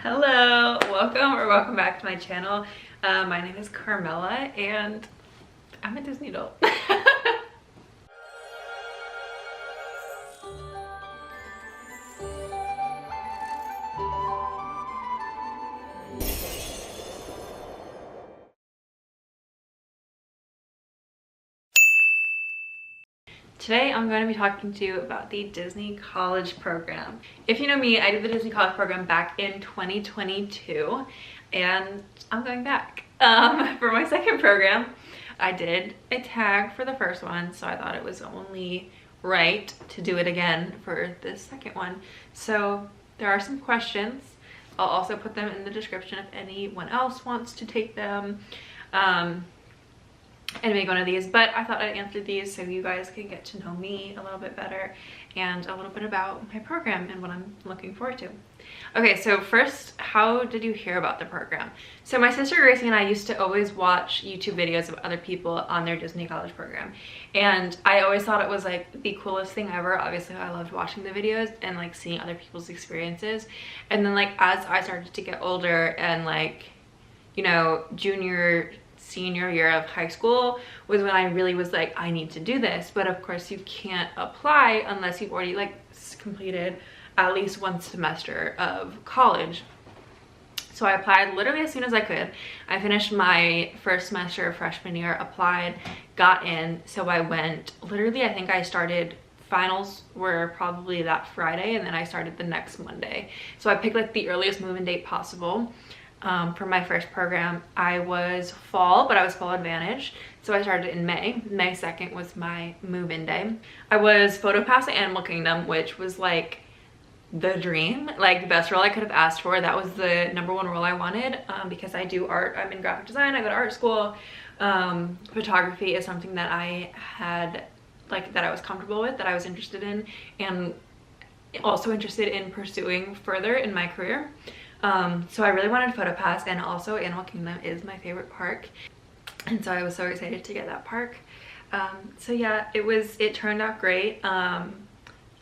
Hello, welcome back to my channel. My name is Carmela and I'm a Disney doll. Today I'm going to be talking to you about the Disney College Program. If you know me, I did the Disney College Program back in 2022 and I'm going back. For my second program, I did a tag for the first one, so I thought it was only right to do it again for this second one. So there are some questions. I'll also put them in the description if anyone else wants to take them. And make one of these, but I thought I'd answer these so you guys can get to know me a little bit better and a little bit about my program and what I'm looking forward to. Okay, so first, how did you hear about the program? So my sister Gracie and I used to always watch YouTube videos of other people on their Disney College Program, and I always thought it was like the coolest thing ever. Obviously I loved watching the videos and like seeing other people's experiences, and then like as I started to get older and like, you know, senior year of high school was when I really was like, I need to do this. But of course you can't apply unless you've already like completed at least one semester of college. So I applied literally as soon as I could. I finished my first semester of freshman year, applied, got in. So I went literally, I think I started, finals were probably that Friday, and then I started the next Monday. So I picked like the earliest move-in date possible. For my first program. I was fall, but I was fall advantage, so I started in May. May 2nd was my move-in day. I was photo pass at Animal Kingdom, which was like the dream, like the best role I could have asked for. That was the #1 role I wanted, because I do art. I'm in graphic design, I go to art school. Photography is something that I had, like, that I was comfortable with, that I was interested in, and also interested in pursuing further in my career. So I really wanted photo pass, and also Animal Kingdom is my favorite park, and so I was so excited to get that park. So yeah, it turned out great. I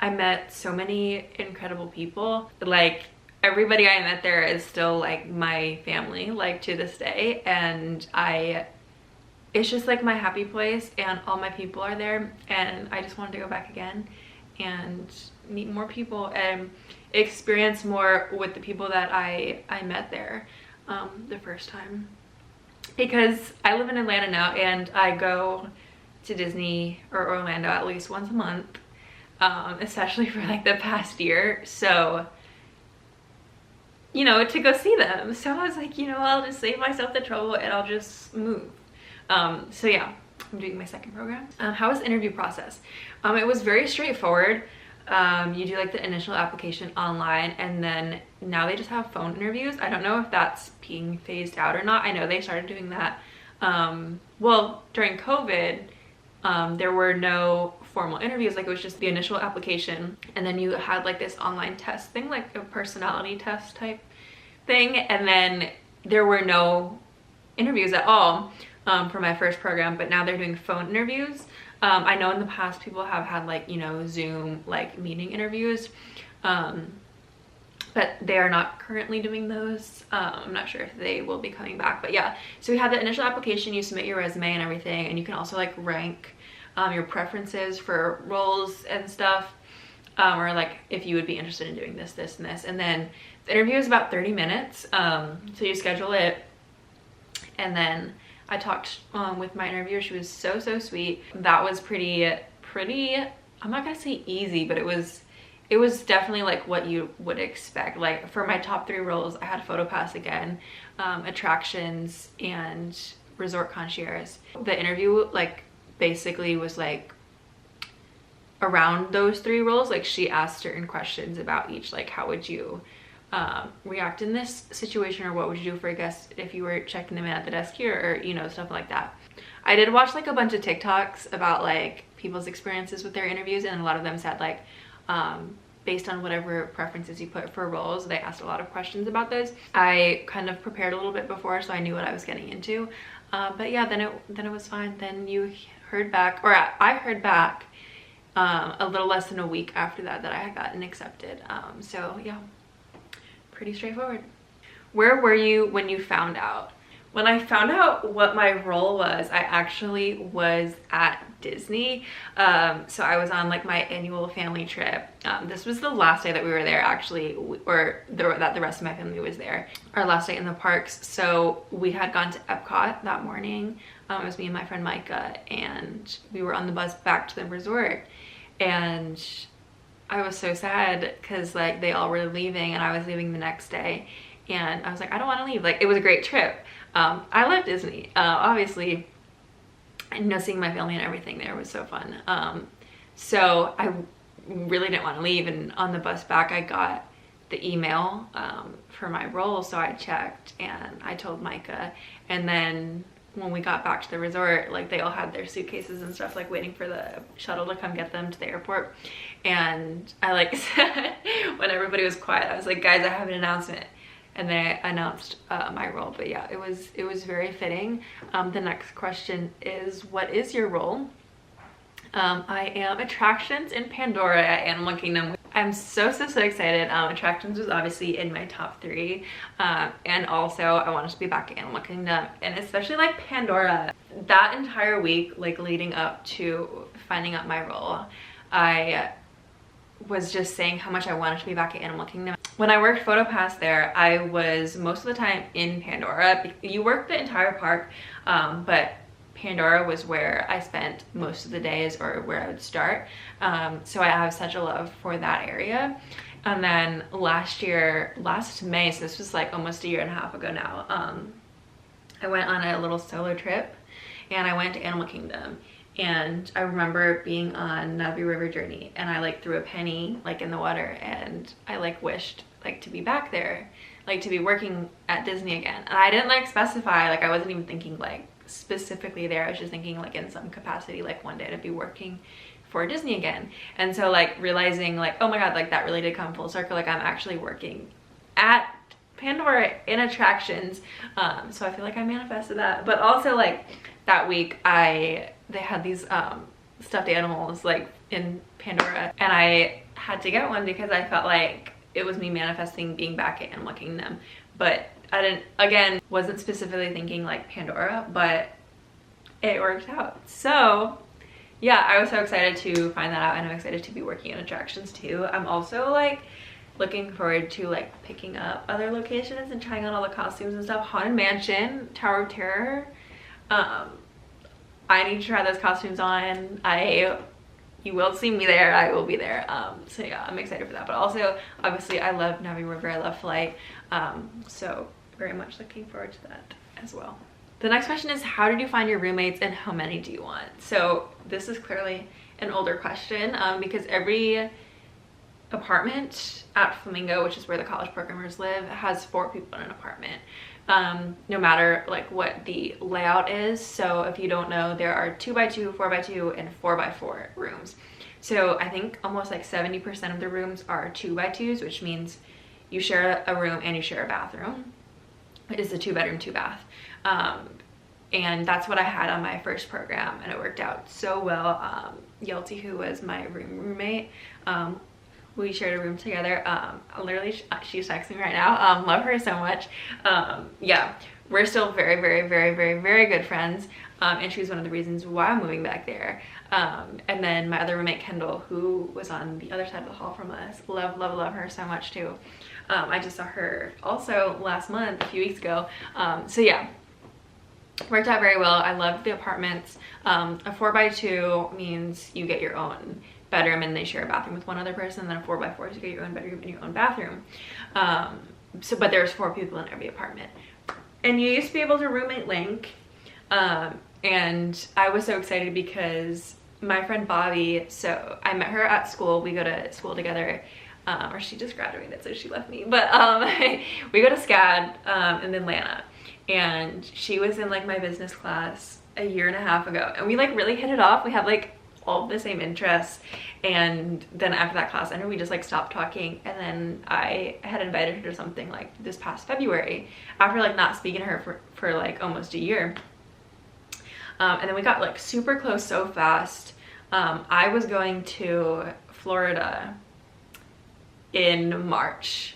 met so many incredible people. Like, everybody I met there is still like my family, like to this day, and it's just like my happy place, and all my people are there, and I just wanted to go back again and meet more people and experience more with the people that I met there the first time, because I live in Atlanta now and I go to Disney or Orlando at least once a month, especially for like the past year, so you know, to go see them. So I was like, you know, I'll just save myself the trouble and I'll just move. So yeah, I'm doing my second program. How was the interview process? It was very straightforward. You do like the initial application online, and then now they just have phone interviews. I don't know if that's being phased out or not. I know they started doing that. Well, during COVID, there were no formal interviews. Like, it was just the initial application, and then you had like this online test thing, like a personality test type thing, and then there were no interviews at all for my first program, but now they're doing phone interviews. I know in the past people have had like, you know, Zoom like meeting interviews, but they are not currently doing those. I'm not sure if they will be coming back, but yeah. So we had the initial application, you submit your resume and everything, and you can also like rank your preferences for roles and stuff, or like if you would be interested in doing this, this, and this. And then the interview is about 30 minutes, so you schedule it, and then I talked with my interviewer. She was so sweet. That was pretty, I'm not gonna say easy, but it was definitely like what you would expect. Like, for my top 3 roles, I had photo pass again, attractions, and resort concierge. The interview like basically was like around those 3 roles. Like, she asked certain questions about each, like how would you react in this situation, or what would you do for a guest if you were checking them in at the desk here, or you know, stuff like that. I did watch like a bunch of TikToks about like people's experiences with their interviews, and a lot of them said like based on whatever preferences you put for roles, they asked a lot of questions about those. I kind of prepared a little bit before, so I knew what I was getting into, but yeah, then it was fine. Then you heard back, or I heard back a little less than a week after that I had gotten accepted. So yeah, pretty straightforward. where were you when you found out? When I found out what my role was, I actually was at Disney. So I was on like my annual family trip. This was the last day that we were there actually, that the rest of my family was there. Our last day in the parks. So we had gone to Epcot that morning. It was me and my friend Micah, and we were on the bus back to the resort. And I was so sad because like they all were leaving and I was leaving the next day. And I was like, I don't want to leave. Like, it was a great trip. I love Disney. Obviously, seeing my family and everything there was so fun. So I really didn't want to leave. And on the bus back, I got the email for my role. So I checked and I told Micah. And then when we got back to the resort, like they all had their suitcases and stuff, like waiting for the shuttle to come get them to the airport. And I like said, when everybody was quiet, I was like, guys, I have an announcement. And then I announced my role. But yeah, it was very fitting. The next question is, what is your role? I am Attractions in Pandora at Animal Kingdom. I'm so excited. Attractions was obviously in my top 3. And also I wanted to be back at Animal Kingdom, and especially like Pandora. That entire week, like leading up to finding out my role, I was just saying how much I wanted to be back at Animal Kingdom. When I worked PhotoPass there, I was most of the time in Pandora. You work the entire park, but Pandora was where I spent most of the days, or where I would start. So I have such a love for that area. And then last May, so this was like almost a year and a half ago now, I went on a little solo trip and I went to Animal Kingdom. And I remember being on Navi River Journey, and I like threw a penny like in the water, and I like wished like to be back there, like to be working at Disney again. And I didn't like specify, like I wasn't even thinking like specifically there. I was just thinking like in some capacity, like one day to be working for Disney again. And so like realizing like, oh my god, like that really did come full circle. Like I'm actually working at Pandora in attractions. So I feel like I manifested that. But also like that week they had these stuffed animals like in Pandora, and I had to get one because I felt like it was me manifesting being back at Animal Kingdom. But I wasn't specifically thinking like Pandora, but it worked out. So yeah, I was so excited to find that out, and I'm excited to be working in attractions too. I'm also like looking forward to like picking up other locations and trying on all the costumes and stuff. Haunted Mansion, Tower of Terror, I need to try those costumes on. You will see me there. I will be there. So yeah, I'm excited for that. But also, obviously, I love Navi River. I love Flight. So very much looking forward to that as well. The next question is, how did you find your roommates and how many do you want? So this is clearly an older question because every apartment at Flamingo, which is where the college programmers live, has 4 people in an apartment. No matter like what the layout is. So if you don't know, there are 2x2, 4x2, and 4x4 rooms. So I think almost like 70% of the rooms are 2x2s, which means you share a room and you share a bathroom. It is a 2-bedroom, 2-bath. And that's what I had on my first program, and it worked out so well. Yelty, who was my roommate, we shared a room together. Literally, she's texting me right now. Love her so much. Yeah, we're still very good friends. And she was one of the reasons why I'm moving back there. And then my other roommate, Kendall, who was on the other side of the hall from us. Love her so much too. I just saw her also last month, a few weeks ago. So yeah, worked out very well. I loved the apartments. A 4x2 means you get your own bedroom and they share a bathroom with one other person. And then a 4x4 is you get your own bedroom and your own bathroom. But there's 4 people in every apartment. And you used to be able to roommate link. And I was so excited because my friend Bobby, so I met her at school. We go to school together. Or she just graduated, so she left me. But we go to SCAD in Atlanta. And she was in like my business class a year and a half ago. And we like really hit it off. We have like all the same interests. And then after that class ended, we just like stopped talking. And then I had invited her to something like this past February after like not speaking to her for like almost a year. And then we got like super close so fast. I was going to Florida in March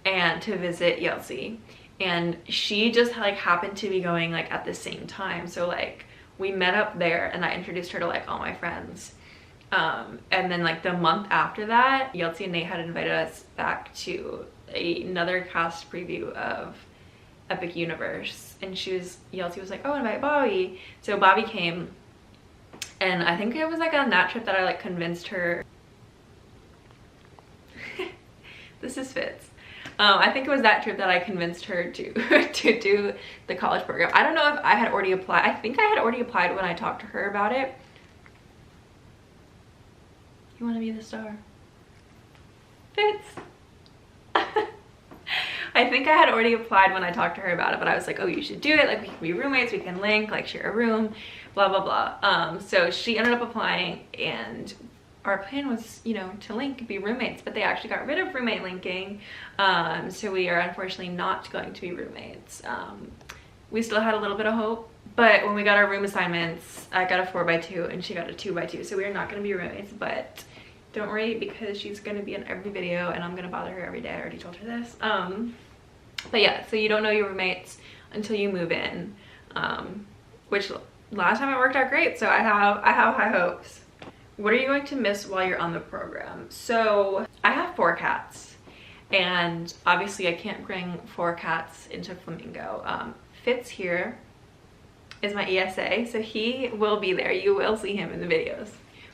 and to visit Yeltsin. and she just like happened to be going like at the same time. So like we met up there and I introduced her to like all my friends. And then like the month after that, Yeltsin and Nate had invited us back to another cast preview of Epic Universe, and Yeltsin was like, oh, invite Bobby. So Bobby came, and I think it was like on that trip that I like convinced her. This is Fitz. I think it was that trip that I convinced her to to do the college program. I don't know if I had already applied. I think I had already applied when I talked to her about it. You want to be the star? Fitz. I think I had already applied when I talked to her about it, but I was like, oh, you should do it. Like, we can be roommates, we can link, like share a room, blah, blah, blah. So she ended up applying, and our plan was, you know, to link, be roommates, but they actually got rid of roommate linking. So we are unfortunately not going to be roommates. We still had a little bit of hope, but when we got our room assignments, I got a 4x2 and she got a 2x2. So we are not going to be roommates, but don't worry, because she's going to be in every video and I'm going to bother her every day. I already told her this. But yeah, so you don't know your roommates until you move in, which last time it worked out great. So I have high hopes. What are you going to miss while you're on the program? So I have 4 cats, and obviously I can't bring 4 cats into Flamingo. Fitz here is my ESA, so he will be there. You will see him in the videos.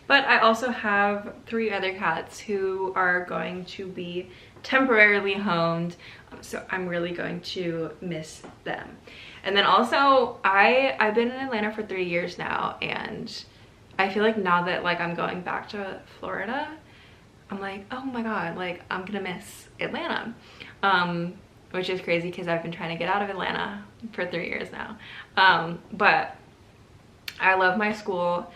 But I also have 3 other cats who are going to be temporarily homed, so I'm really going to miss them. And then also, I've been in Atlanta for 3 years now, and I feel like now that like I'm going back to Florida, I'm like, oh my god, like I'm gonna miss Atlanta, which is crazy because I've been trying to get out of Atlanta for 3 years now. But I love my school.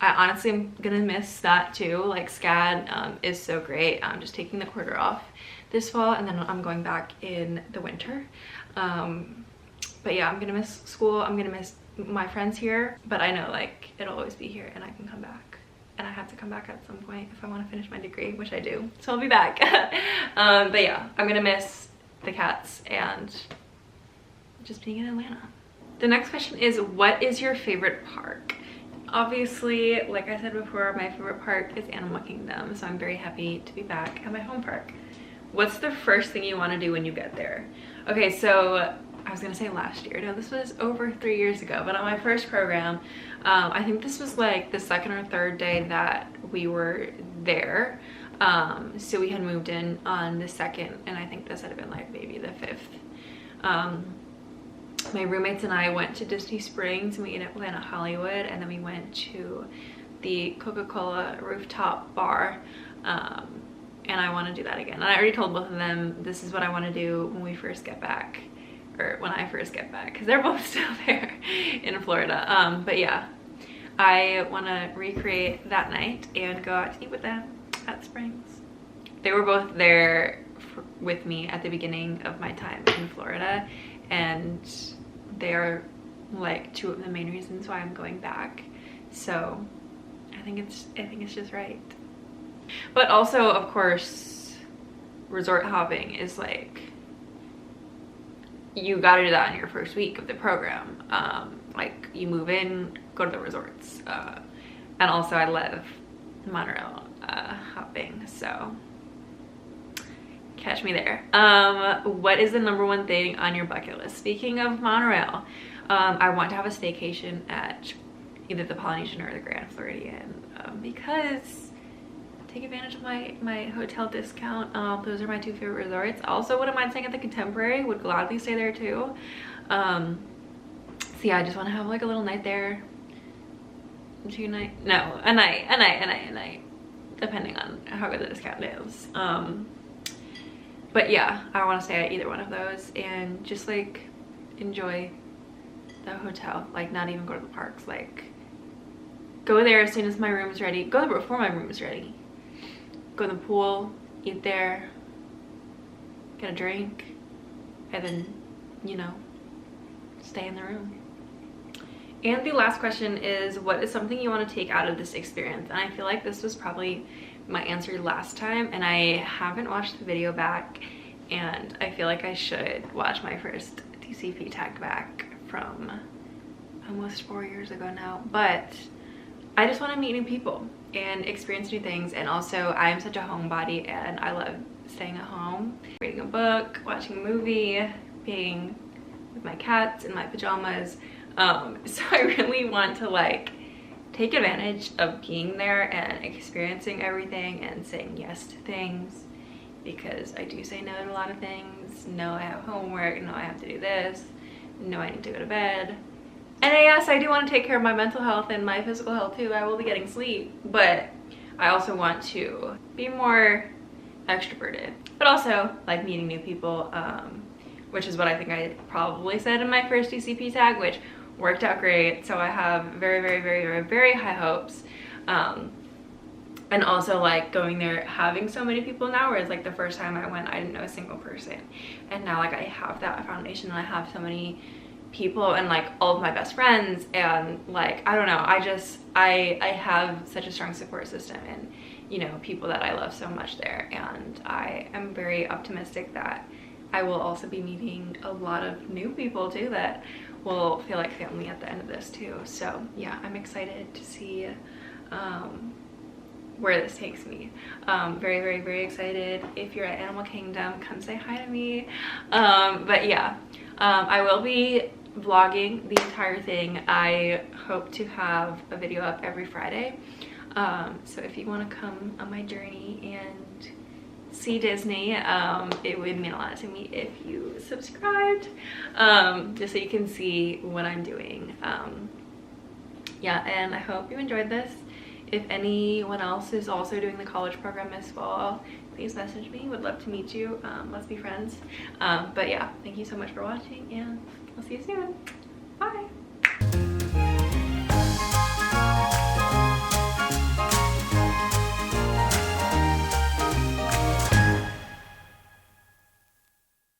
I honestly am gonna miss that too. Like SCAD is so great. I'm just taking the quarter off this fall, and then I'm going back in the winter. But yeah, I'm gonna miss school. I'm gonna miss my friends here, but I know like it'll always be here and I can come back, and I have to come back at some point if I want to finish my degree, which I do, so I'll be back. But yeah, I'm gonna miss the cats and just being in Atlanta. The next question is, what is your favorite park? Obviously, like I said before, my favorite park is Animal Kingdom, so I'm very happy to be back at my home park. What's the first thing you want to do when you get there? Okay, so I was gonna say last year. No, this was over 3 years ago, but on my first program, I think this was like the 2nd or 3rd day that we were there. So we had moved in on the 2nd, and I think this had been like maybe the 5th. My roommates and I went to Disney Springs, and we ended up in Hollywood, and then we went to the Coca-Cola rooftop bar. And I want to do that again. And I already told both of them this is what I want to do when we first get back. Or when I first get back, because they're both still there in Florida. But yeah, I want to recreate that night and go out to eat with them at Springs. They were both there with me at the beginning of my time in Florida, and they are like 2 of the main reasons why I'm going back. So I think it's just right. But also, of course, resort hopping is like, you gotta do that in your first week of the program. Like you move in, go to the resorts. And also I love monorail hopping, so catch me there. What is the #1 thing on your bucket list? Speaking of monorail, I want to have a staycation at either the Polynesian or the Grand Floridian, because take advantage of my hotel discount. Those are my 2 favorite resorts. Also, wouldn't mind staying at the Contemporary, would gladly stay there too. So yeah, I just want to have like a little night there. A night, depending on how good the discount is. But yeah, I want to stay at either one of those and just like enjoy the hotel, like not even go to the parks. Like go there as soon as my room is ready, go there before my room is ready, go to the pool, eat there, get a drink, and then, you know, stay in the room. And the last question is, what is something you want to take out of this experience? And I feel like this was probably my answer last time, and I haven't watched the video back and I feel like I should watch my first DCP tag back from almost 4 years ago now. But I just want to meet new people and experience new things, and also I'm such a homebody and I love staying at home, reading a book, watching a movie, being with my cats in my pajamas. So I really want to like take advantage of being there and experiencing everything and saying yes to things, because I do say no to a lot of things. No, I have homework. No, I have to do this. No, I need to go to bed. And yes, I do want to take care of my mental health and my physical health too. I will be getting sleep, but I also want to be more extroverted, but also like meeting new people, which is what I think I probably said in my first DCP tag, which worked out great. So I have very, very, very, very, very high hopes. And also like going there, having so many people now, whereas like the first time I went, I didn't know a single person. And now like I have that foundation and I have so many people and like all of my best friends, and like, I don't know, I have such a strong support system and, you know, people that I love so much there. And I am very optimistic that I will also be meeting a lot of new people too that will feel like family at the end of this too. So yeah, I'm excited to see where this takes me. Very, very, very excited. If you're at Animal Kingdom, come say hi to me. But yeah, I will be vlogging the entire thing. I hope to have a video up every Friday. So if you want to come on my journey and see Disney, it would mean a lot to me if you subscribed, just so you can see what I'm doing. Yeah, and I hope you enjoyed this. If anyone else is also doing the college program this fall, please message me. Would love to meet you. Let's be friends. But yeah, thank you so much for watching, and I'll see you soon. Bye.